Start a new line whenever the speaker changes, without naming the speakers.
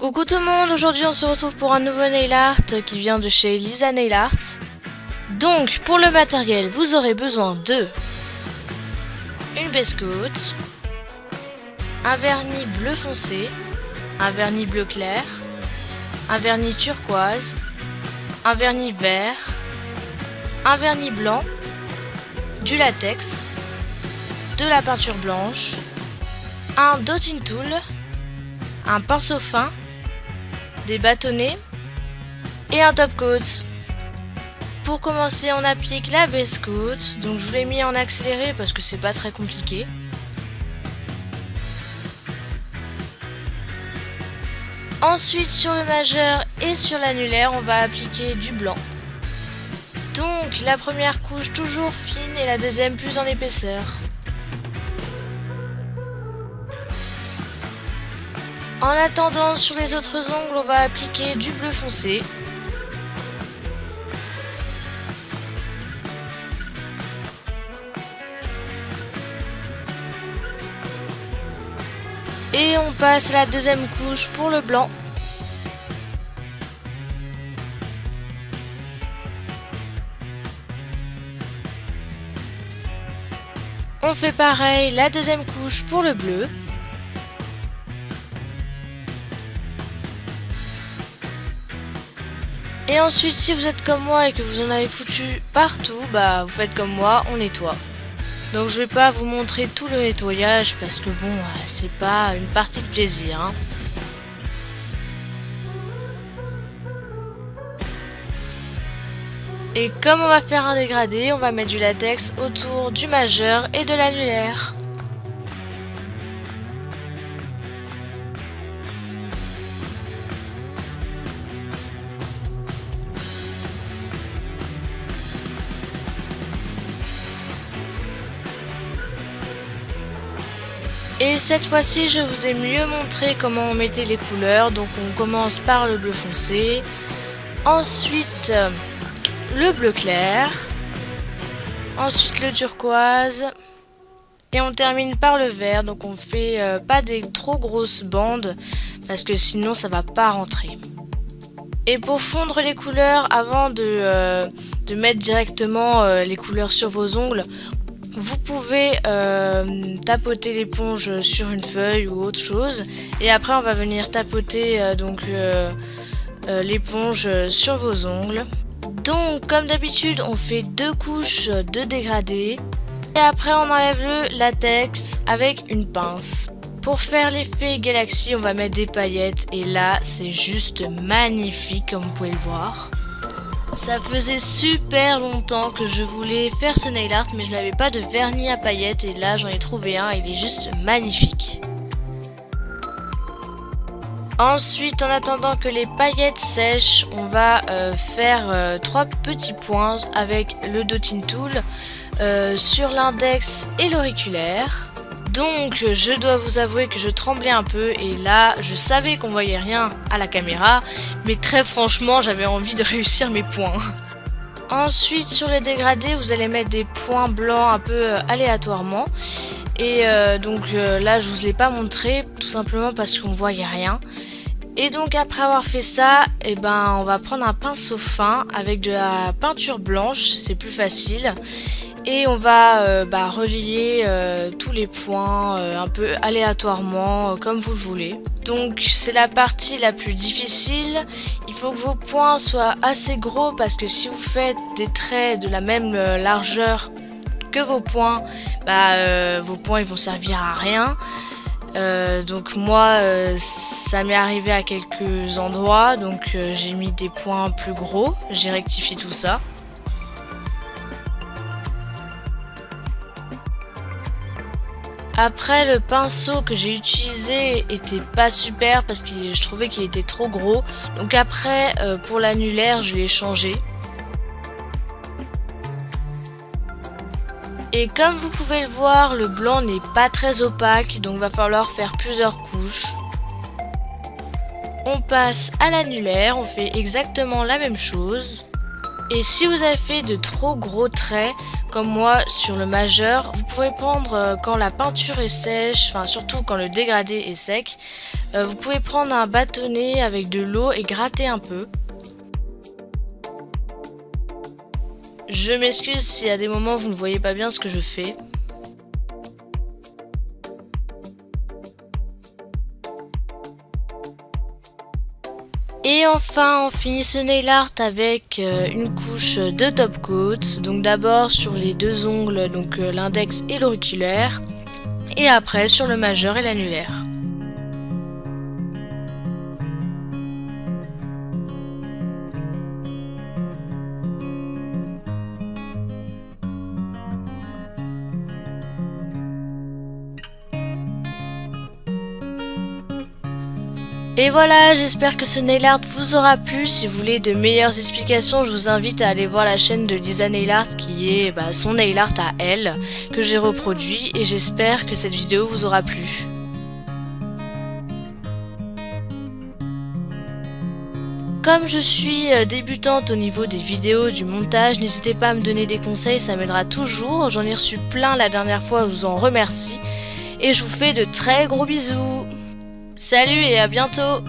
Coucou tout le monde, aujourd'hui on se retrouve pour un nouveau nail art qui vient de chez Lisa Nail Art. Donc pour le matériel, vous aurez besoin de une biscotte, un vernis bleu foncé, un vernis bleu clair, un vernis turquoise, un vernis vert, un vernis blanc, du latex, de la peinture blanche, un dotting tool, un pinceau fin, des bâtonnets et un top coat. Pour commencer, on applique la base coat, donc je vous l'ai mis en accéléré parce que c'est pas très compliqué. Ensuite, sur le majeur et sur l'annulaire, on va appliquer du blanc. Donc la première couche toujours fine et la deuxième plus en épaisseur. En attendant, sur les autres ongles, on va appliquer du bleu foncé. Et on passe à la deuxième couche pour le blanc. On fait pareil, la deuxième couche pour le bleu. Et ensuite, si vous êtes comme moi et que vous en avez foutu partout, bah vous faites comme moi, on nettoie. Donc je vais pas vous montrer tout le nettoyage parce que bon, c'est pas une partie de plaisir, hein. Et comme on va faire un dégradé, on va mettre du latex autour du majeur et de l'annulaire. Et cette fois-ci, je vous ai mieux montré comment on mettait les couleurs. Donc on commence par le bleu foncé, ensuite le bleu clair, ensuite le turquoise et on termine par le vert. Donc on fait pas des trop grosses bandes parce que sinon ça va pas rentrer. Et pour fondre les couleurs, avant de mettre directement les couleurs sur vos ongles, vous pouvez tapoter l'éponge sur une feuille ou autre chose et après on va venir tapoter l'éponge sur vos ongles. Donc comme d'habitude on fait 2 couches de dégradé et après on enlève le latex avec une pince. Pour faire l'effet galaxie, on va mettre des paillettes et là c'est juste magnifique comme vous pouvez le voir. Ça faisait super longtemps que je voulais faire ce nail art mais je n'avais pas de vernis à paillettes et là j'en ai trouvé un, il est juste magnifique. Ensuite, en attendant que les paillettes sèchent, on va faire 3 petits points avec le dotting tool sur l'index et l'auriculaire. Donc je dois vous avouer que je tremblais un peu et là je savais qu'on voyait rien à la caméra mais très franchement j'avais envie de réussir mes points. Ensuite sur les dégradés vous allez mettre des points blancs un peu aléatoirement et là je vous l'ai pas montré tout simplement parce qu'on voyait rien. Et donc après avoir fait ça, on va prendre un pinceau fin avec de la peinture blanche, c'est plus facile. Et on va relier tous les points un peu aléatoirement comme vous le voulez. Donc c'est la partie la plus difficile. Il faut que vos points soient assez gros parce que si vous faites des traits de la même largeur que vos points ils vont servir à rien. Donc moi ça m'est arrivé à quelques endroits donc j'ai mis des points plus gros, j'ai rectifié tout ça. Après le pinceau que j'ai utilisé était pas super parce que je trouvais qu'il était trop gros. Donc après pour l'annulaire je l'ai changé. Et comme vous pouvez le voir, le blanc n'est pas très opaque donc va falloir faire plusieurs couches. On passe à l'annulaire, on fait exactement la même chose. Et si vous avez fait de trop gros traits, comme moi sur le majeur, vous pouvez prendre quand la peinture est sèche, enfin surtout quand le dégradé est sec, vous pouvez prendre un bâtonnet avec de l'eau et gratter un peu. Je m'excuse s'il y a des moments où vous ne voyez pas bien ce que je fais. Et enfin, on finit ce nail art avec une couche de top coat. Donc d'abord sur les deux ongles, donc l'index et l'auriculaire. Et après sur le majeur et l'annulaire. Et voilà, j'espère que ce nail art vous aura plu. Si vous voulez de meilleures explications, je vous invite à aller voir la chaîne de Lisa Nail Art qui est son nail art à elle, que j'ai reproduit, et j'espère que cette vidéo vous aura plu. Comme je suis débutante au niveau des vidéos, du montage, n'hésitez pas à me donner des conseils, ça m'aidera toujours. J'en ai reçu plein la dernière fois, je vous en remercie. Et je vous fais de très gros bisous. Salut et à bientôt!